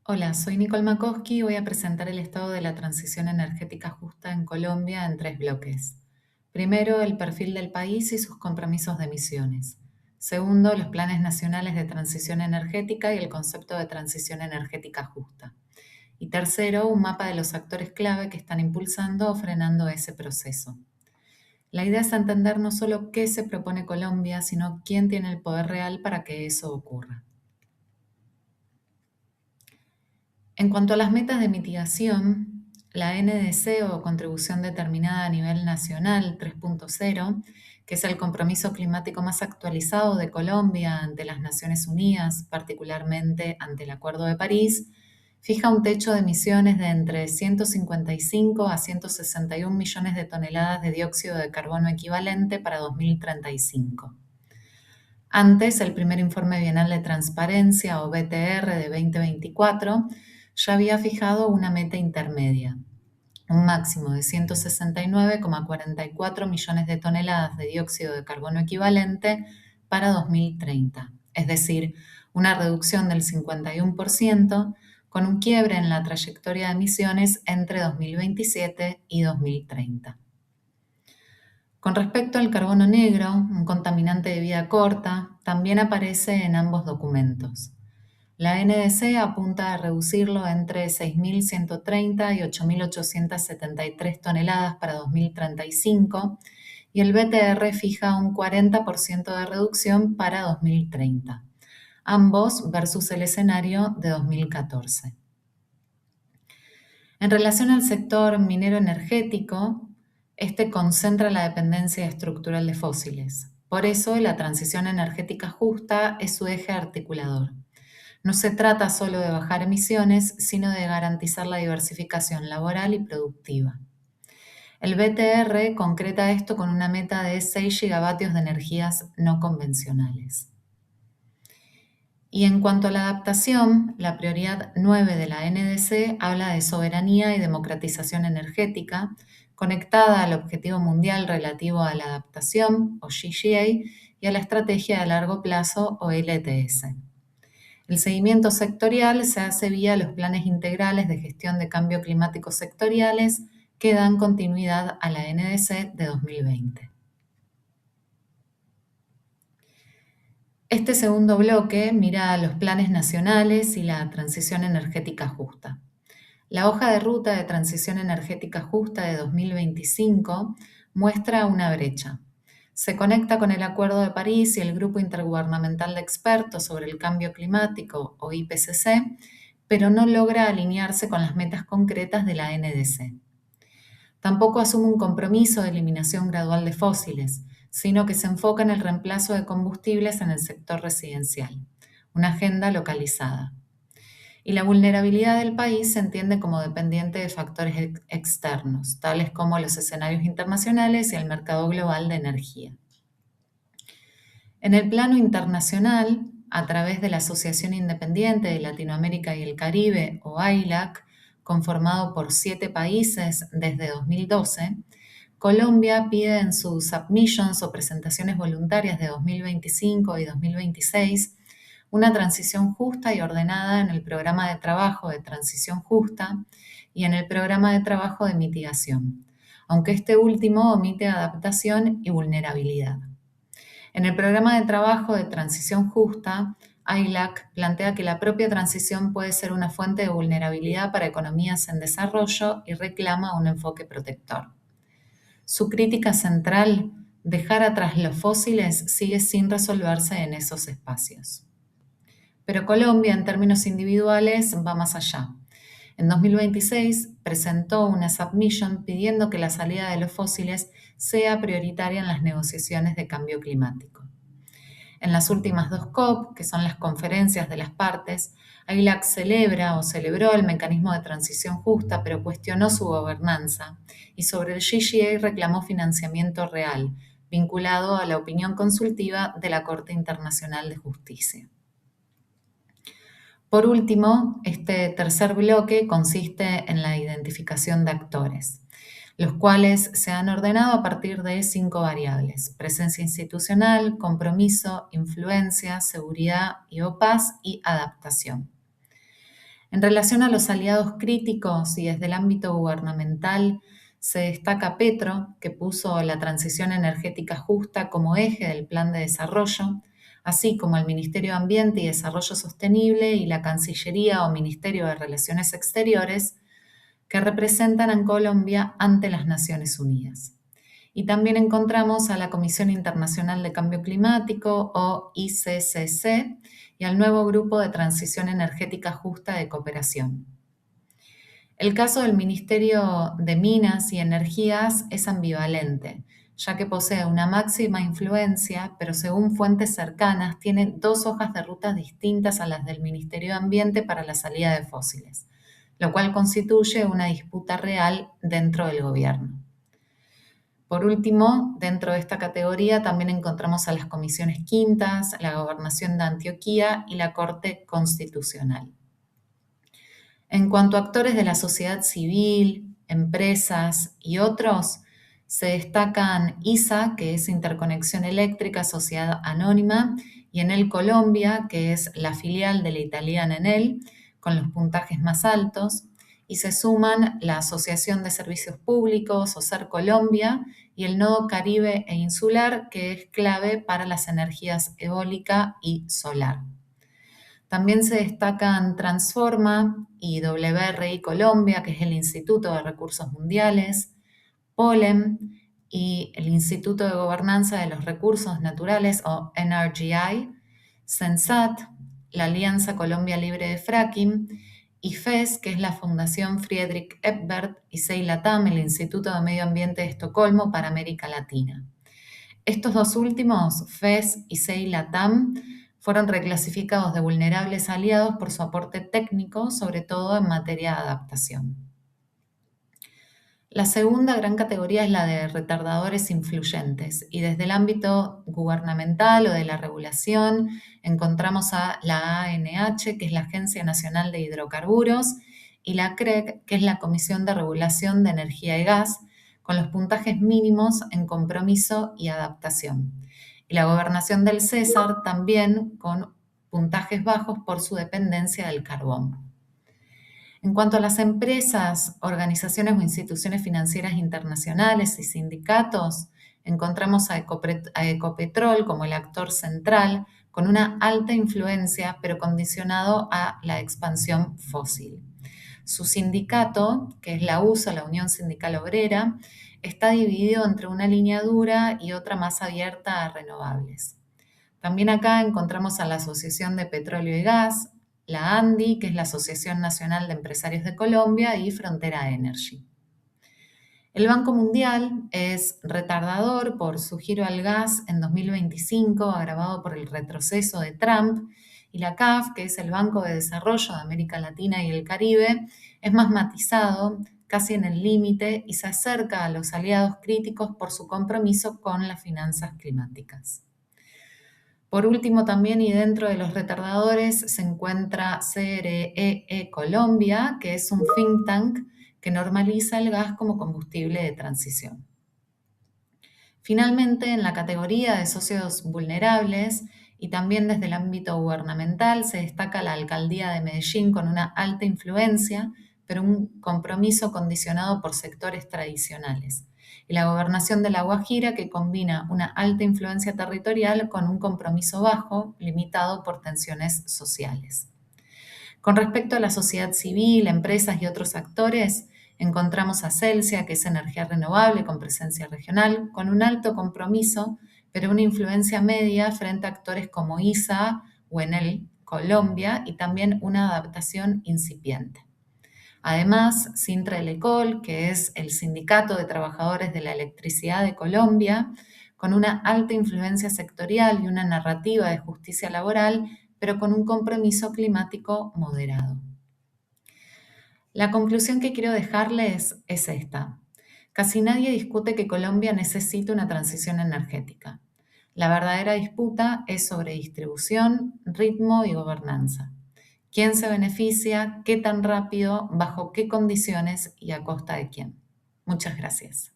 Hola, soy Nicole Makowski y voy a presentar el estado de la transición energética justa en Colombia en tres bloques. Primero, el perfil del país y sus compromisos de emisiones. Segundo, los planes nacionales de transición energética y el concepto de transición energética justa. Y tercero, un mapa de los actores clave que están impulsando o frenando ese proceso. La idea es entender no solo qué se propone Colombia, sino quién tiene el poder real para que eso ocurra. En cuanto a las metas de mitigación, la NDC o Contribución Determinada a Nivel Nacional 3.0, que es el compromiso climático más actualizado de Colombia ante las Naciones Unidas, particularmente ante el Acuerdo de París, fija un techo de emisiones de entre 155 a 161 millones de toneladas de dióxido de carbono equivalente para 2035. Antes, el primer informe bienal de transparencia o BTR de 2024 ya había fijado una meta intermedia, un máximo de 169,44 millones de toneladas de dióxido de carbono equivalente para 2030, es decir, una reducción del 51% con un quiebre en la trayectoria de emisiones entre 2027 y 2030. Con respecto al carbono negro, un contaminante de vida corta, también aparece en ambos documentos. La NDC apunta a reducirlo entre 6.130 y 8.873 toneladas para 2035 y el BTR fija un 40% de reducción para 2030, ambos versus el escenario de 2014. En relación al sector minero energético, este concentra la dependencia estructural de fósiles. Por eso, la transición energética justa es su eje articulador. No se trata solo de bajar emisiones, sino de garantizar la diversificación laboral y productiva. El BTR concreta esto con una meta de 6 gigavatios de energías no convencionales. Y en cuanto a la adaptación, la prioridad 9 de la NDC habla de soberanía y democratización energética, conectada al Objetivo Mundial relativo a la adaptación, o GGA, y a la Estrategia a Largo Plazo, o LTS. El seguimiento sectorial se hace vía los planes integrales de gestión de cambio climático sectoriales que dan continuidad a la NDC de 2020. Este segundo bloque mira a los planes nacionales y la transición energética justa. La hoja de ruta de transición energética justa de 2025 muestra una brecha. Se conecta con el Acuerdo de París y el Grupo Intergubernamental de Expertos sobre el Cambio Climático, o IPCC, pero no logra alinearse con las metas concretas de la NDC. Tampoco asume un compromiso de eliminación gradual de fósiles, sino que se enfoca en el reemplazo de combustibles en el sector residencial, una agenda localizada. Y la vulnerabilidad del país se entiende como dependiente de factores externos, tales como los escenarios internacionales y el mercado global de energía. En el plano internacional, a través de la Asociación Independiente de Latinoamérica y el Caribe, o AILAC, conformado por 7 países desde 2012, Colombia pide en sus submissions o presentaciones voluntarias de 2025 y 2026 una transición justa y ordenada en el programa de trabajo de transición justa y en el programa de trabajo de mitigación, aunque este último omite adaptación y vulnerabilidad. En el programa de trabajo de transición justa, AILAC plantea que la propia transición puede ser una fuente de vulnerabilidad para economías en desarrollo y reclama un enfoque protector. Su crítica central, dejar atrás los fósiles, sigue sin resolverse en esos espacios. Pero Colombia, en términos individuales, va más allá. En 2026 presentó una submission pidiendo que la salida de los fósiles sea prioritaria en las negociaciones de cambio climático. En las últimas 2 COP, que son las conferencias de las partes, AILAC celebra o celebró el mecanismo de transición justa, pero cuestionó su gobernanza, y sobre el GGA reclamó financiamiento real, vinculado a la opinión consultiva de la Corte Internacional de Justicia. Por último, este tercer bloque consiste en la identificación de actores, los cuales se han ordenado a partir de 5 variables: presencia institucional, compromiso, influencia, seguridad y paz y adaptación. En relación a los aliados críticos y desde el ámbito gubernamental, se destaca Petro, que puso la transición energética justa como eje del plan de desarrollo, así como el Ministerio de Ambiente y Desarrollo Sostenible y la Cancillería o Ministerio de Relaciones Exteriores, que representan a Colombia ante las Naciones Unidas. Y también encontramos a la Comisión Internacional de Cambio Climático, o ICCC, y al nuevo Grupo de Transición Energética Justa de Cooperación. El caso del Ministerio de Minas y Energías es ambivalente, ya que posee una máxima influencia, pero según fuentes cercanas tiene dos hojas de ruta distintas a las del Ministerio de Ambiente para la salida de fósiles, lo cual constituye una disputa real dentro del gobierno. Por último, dentro de esta categoría también encontramos a las comisiones quintas, la Gobernación de Antioquia y la Corte Constitucional. En cuanto a actores de la sociedad civil, empresas y otros, se destacan ISA, que es Interconexión Eléctrica Sociedad Anónima, y Enel Colombia, que es la filial de la italiana Enel, con los puntajes más altos, y se suman la Asociación de Servicios Públicos, OSER Colombia, y el Nodo Caribe e Insular, que es clave para las energías eólica y solar. También se destacan Transforma y WRI Colombia, que es el Instituto de Recursos Mundiales, POLEM y el Instituto de Gobernanza de los Recursos Naturales, o NRGI, CENSAT, la Alianza Colombia Libre de Fracking, y FES, que es la Fundación Friedrich Ebert, y CEILATAM, el Instituto de Medio Ambiente de Estocolmo para América Latina. Estos dos últimos, FES y CEILATAM, fueron reclasificados de vulnerables aliados por su aporte técnico, sobre todo en materia de adaptación. La segunda gran categoría es la de retardadores influyentes, y desde el ámbito gubernamental o de la regulación encontramos a la ANH, que es la Agencia Nacional de Hidrocarburos, y la CREG, que es la Comisión de Regulación de Energía y Gas, con los puntajes mínimos en compromiso y adaptación. Y la Gobernación del César también con puntajes bajos por su dependencia del carbón. En cuanto a las empresas, organizaciones o instituciones financieras internacionales y sindicatos, encontramos a Ecopetrol como el actor central, con una alta influencia, pero condicionado a la expansión fósil. Su sindicato, que es la USA, la Unión Sindical Obrera, está dividido entre una línea dura y otra más abierta a renovables. También acá encontramos a la Asociación de Petróleo y Gas, la ANDI, que es la Asociación Nacional de Empresarios de Colombia, y Frontera Energy. El Banco Mundial es retardador por su giro al gas en 2025, agravado por el retroceso de Trump, y la CAF, que es el Banco de Desarrollo de América Latina y el Caribe, es más matizado, casi en el límite, y se acerca a los aliados críticos por su compromiso con las finanzas climáticas. Por último, también y dentro de los retardadores se encuentra CREE Colombia, que es un think tank que normaliza el gas como combustible de transición. Finalmente, en la categoría de socios vulnerables y también desde el ámbito gubernamental se destaca la Alcaldía de Medellín con una alta influencia, pero un compromiso condicionado por sectores tradicionales, y la Gobernación de La Guajira, que combina una alta influencia territorial con un compromiso bajo, limitado por tensiones sociales. Con respecto a la sociedad civil, empresas y otros actores, encontramos a Celsia, que es energía renovable con presencia regional, con un alto compromiso, pero una influencia media frente a actores como ISA o Enel Colombia, y también una adaptación incipiente. Además, Sintra-Elecol, que es el Sindicato de Trabajadores de la Electricidad de Colombia, con una alta influencia sectorial y una narrativa de justicia laboral, pero con un compromiso climático moderado. La conclusión que quiero dejarles es esta. Casi nadie discute que Colombia necesita una transición energética. La verdadera disputa es sobre distribución, ritmo y gobernanza. ¿Quién se beneficia? ¿Qué tan rápido? ¿Bajo qué condiciones? ¿Y a costa de quién? Muchas gracias.